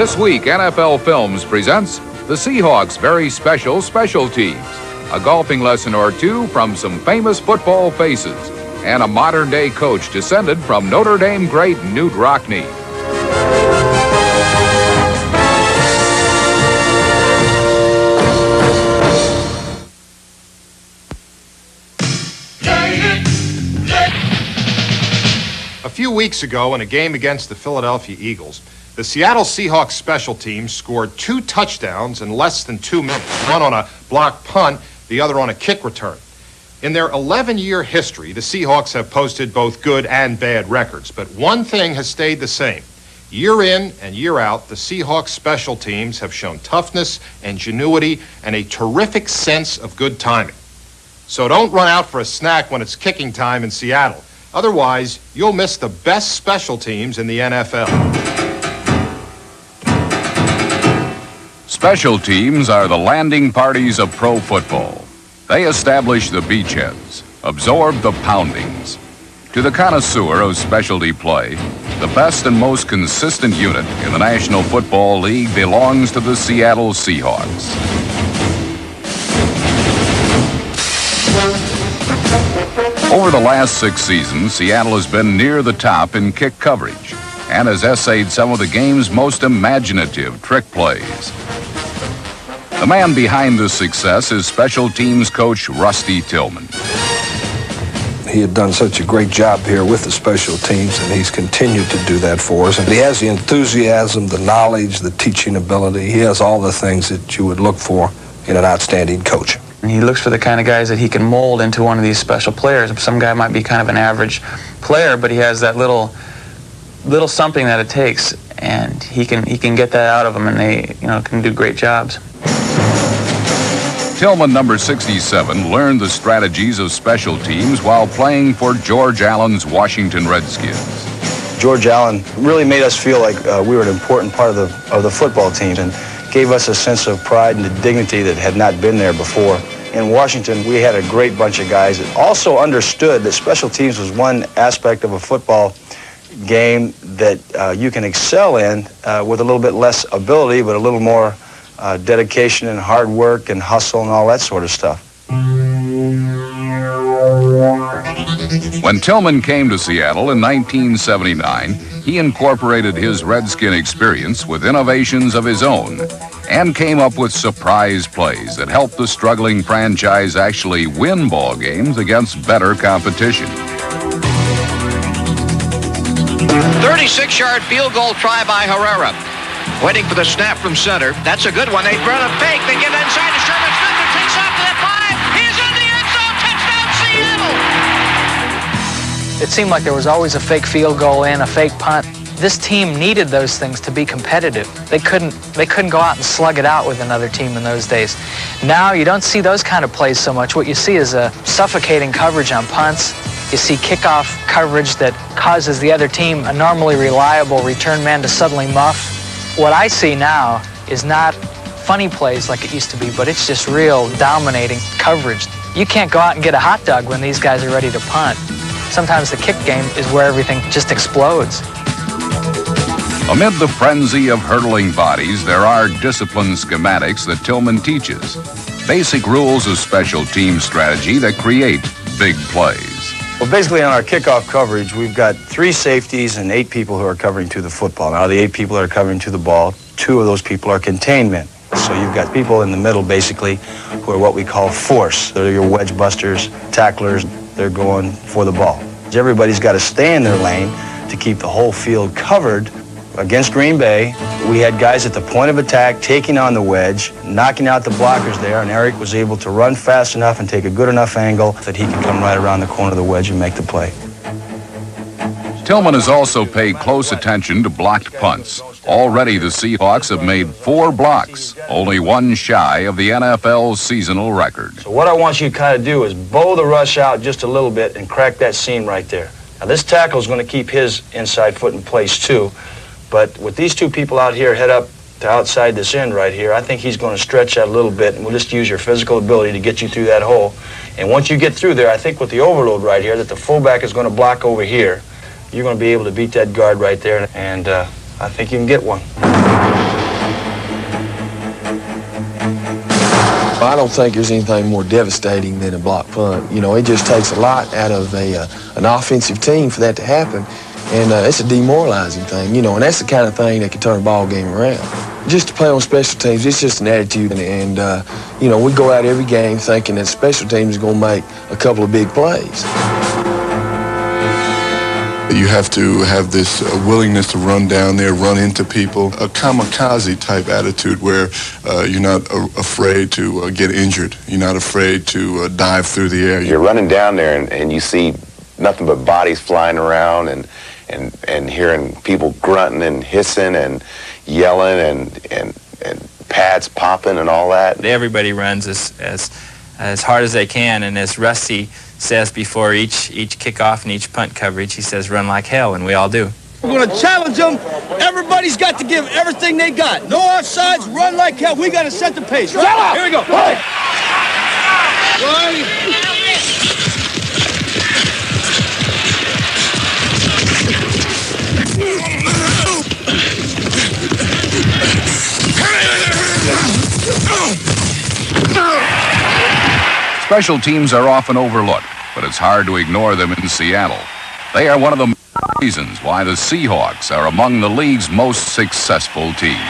This week, NFL Films presents the Seahawks' very special teams, a golfing lesson or two from some famous football faces, and a modern-day coach descended from Notre Dame great Newt Rockne. A few weeks ago, in a game against the Philadelphia Eagles, the Seattle Seahawks special teams scored 2 touchdowns in less than 2 minutes, one on a blocked punt, the other on a kick return. In their 11-year history, the Seahawks have posted both good and bad records, but one thing has stayed the same. Year in and year out, the Seahawks special teams have shown toughness, ingenuity, and a terrific sense of good timing. So don't run out for a snack when it's kicking time in Seattle. Otherwise, you'll miss the best special teams in the NFL. Special teams are the landing parties of pro football. They establish the beachheads, absorb the poundings. To the connoisseur of specialty play, the best and most consistent unit in the National Football League belongs to the Seattle Seahawks. Over the last 6 seasons, Seattle has been near the top in kick coverage and has essayed some of the game's most imaginative trick plays. The man behind this success is special teams coach Rusty Tillman. He had done such a great job here with the special teams, and he's continued to do that for us. And he has the enthusiasm, the knowledge, the teaching ability. He has all the things that you would look for in an outstanding coach. And he looks for the kind of guys that he can mold into one of these special players. Some guy might be kind of an average player, but he has that little something that it takes, and he can get that out of them, and they can do great jobs. Tillman, number 67, learned the strategies of special teams while playing for George Allen's Washington Redskins. George Allen really made us feel like we were an important part of the football team and gave us a sense of pride and the dignity that had not been there before. In Washington, we had a great bunch of guys that also understood that special teams was one aspect of a football game that you can excel in with a little bit less ability, but a little more dedication and hard work and hustle and all that sort of stuff. When Tillman came to Seattle in 1979, he incorporated his Redskin experience with innovations of his own and came up with surprise plays that helped the struggling franchise actually win ball games against better competition. 36-yard field goal try by Herrera. Waiting for the snap from center. That's a good one. They run a fake. They get inside to Sherman Smith, who takes off to the 5. He's in the end zone. Touchdown, Seattle! It seemed like there was always a fake field goal in, a fake punt. This team needed those things to be competitive. They couldn't go out and slug it out with another team in those days. Now you don't see those kind of plays so much. What you see is a suffocating coverage on punts. You see kickoff coverage that causes the other team, a normally reliable return man, to suddenly muff. What I see now is not funny plays like it used to be, but it's just real dominating coverage. You can't go out and get a hot dog when these guys are ready to punt. Sometimes the kick game is where everything just explodes. Amid the frenzy of hurtling bodies, there are discipline schematics that Tillman teaches. Basic rules of special team strategy that create big plays. Well, basically on our kickoff coverage, we've got 3 safeties and 8 people who are covering to the football. Now, the 8 people that are covering to the ball, 2 of those people are containment. So you've got people in the middle, basically, who are what we call force. They're your wedge busters, tacklers. They're going for the ball. Everybody's got to stay in their lane to keep the whole field covered. Against Green Bay, we had guys at the point of attack taking on the wedge, knocking out the blockers there, and Eric was able to run fast enough and take a good enough angle that he could come right around the corner of the wedge and make the play. Tillman has also paid close attention to blocked punts. Already the Seahawks have made 4 blocks, only 1 shy of the NFL's seasonal record. So what I want you to kind of do is bow the rush out just a little bit and crack that seam right there. Now this tackle is going to keep his inside foot in place too. But with these 2 people out here head up to outside this end right here, I think he's going to stretch that a little bit, and we'll just use your physical ability to get you through that hole. And once you get through there, I think with the overload right here, that the fullback is going to block over here. You're going to be able to beat that guard right there, and I think you can get one. I don't think there's anything more devastating than a block punt. You know, it just takes a lot out of an offensive team for that to happen, and it's a demoralizing thing, you know, and that's the kind of thing that can turn a ball game around. Just to play on special teams, it's just an attitude, and you know, we go out every game thinking that special teams is going to make a couple of big plays. You have to have this willingness to run down there, run into people, a kamikaze type attitude where you're not afraid to get injured. You're not afraid to dive through the air. You're running down there and you see nothing but bodies flying around and hearing people grunting and hissing and yelling and pads popping and all that. Everybody runs as hard as they can, and as Rusty says before each kickoff and each punt coverage, he says run like hell, and we all do. We're going to challenge them. Everybody's got to give everything they got. No offsides, run like hell. We got to set the pace. Right? Here we go. Run. Special teams are often overlooked, but it's hard to ignore them in Seattle. They are one of the reasons why the Seahawks are among the league's most successful teams.